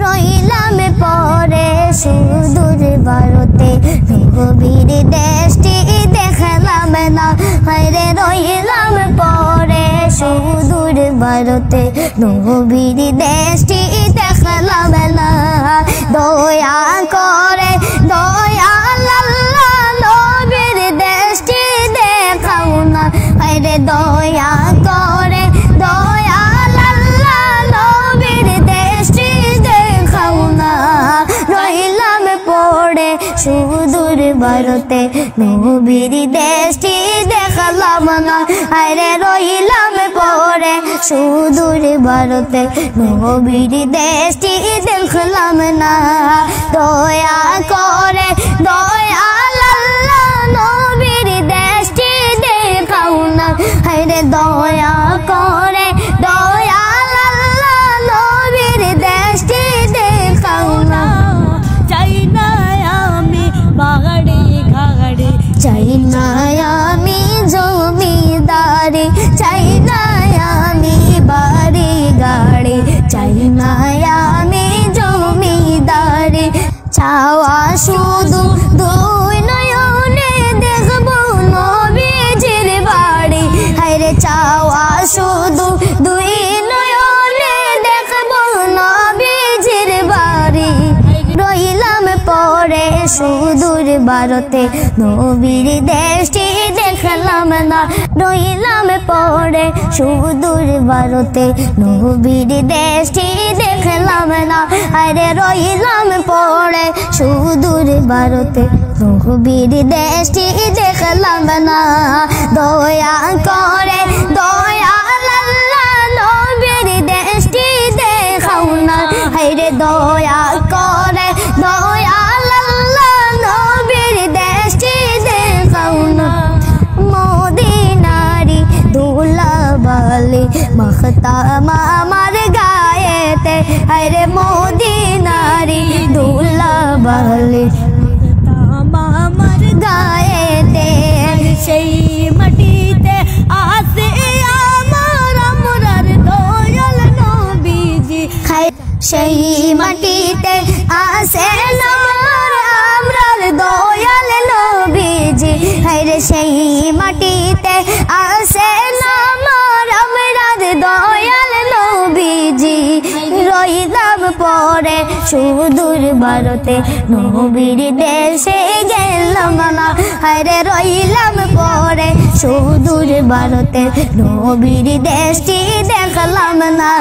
রইলাম পরে সুদূর ভারতে নবীর দেশটি দেখলাম না হায়রে রইলাম পরে সুদূর ভারতে নবীর দেশটি দেখলাম না দয়া করে দয়াল আল্লাহ নবীর দেশটি দেখাও না হায়রে দয়া করে দয়াল আল্লাহ নবীর দেশটি দেখাও না রইলাম পড়ে সুদূর ভারতে নবীর দেশটি দেখলাম না আরে রইলাম পড়ে সুদূর ভারতে নবীর দেশটি দেখলাম না দয়া করে দয়াল আল্লাহ নবীর দেশটি দেখাও না আরে দয়া করে দয়াল আল্লাহ নবীর দেশটি দেখাও না চাই না আমি বাগাড়ি ঘাগড়ি চাই না আমি জমিদারি চাই না আমি বাড়ি গাড়ি চাই না আমি জমিদারি চাওয়া শুধু দুই নয়নে দেখবো নবীজির বাড়ি হায়রে চাওয়া শুধু দুই নয়নে দেখবো নবীজির বাড়ি রইলাম পরে সুদূর ভারতে নবীর দেশটি দেখলাম না রইলাম পরে সুদূর ভারতে নবীর দেশটি দেখলাম না আরে রইলাম পরে সুদূর ভারতে নবীর দেশটি দেখলাম না দয়া করে দয়াল আল্লাহ নবীর দেশটি দেখাও না হায়রে দয়া করে দয়াল আল্লাহ নবীর দেশটি দেখাও না মদিনারি দুলা বালি মাখতাম আমার গায়েতে আরে মদিনারি দুলা বালি আমার গায়েতে সেই মাটিতে আসে আমার আমরার দয়াল নবীজি সেই মাটিতে আসে আমরার দয়াল নবীজি হায়রে সেই মাটিতে আসে আমরার দয়াল নবীজি রইলাম পরে সুদূর ভারতে নবীর দেশে গেলাম না হায়রে রইলাম পরে সুদূর ভারতে নবীর দেশটি দেখলাম না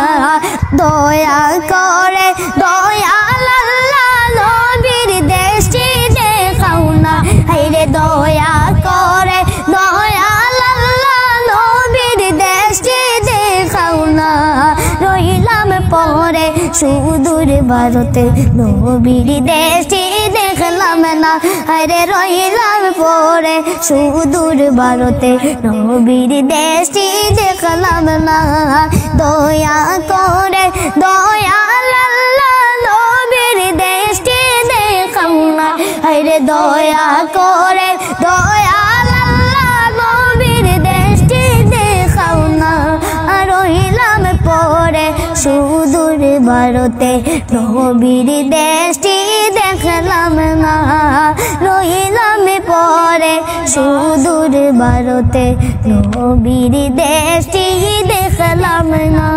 দয়া করে দয়াল আল্লাহ নবীর দেশটি দেখাও না হায়রে দয়া করে দয়াল আল্লাহ নবীর দেশটি দেখাও না রইলাম পরে সুদূর ভারতে নবীর দেশটি দেখলাম না আরে রইলাম পরে সুদূর ভারতে নবীর দেশটি দেখলাম না দয়া করে দয়াল আল্লাহ নবীর দেশটি দেখাও না আরে দয়া করে দয়াল আল্লাহ নবীর দেশটি দেখাও না রইলাম পরে সুদূর ভারতে নবীর দেশটি দেখলাম না রইলাম পরে সুদূর ভারতে নবীর দেশটি দেখলাম না।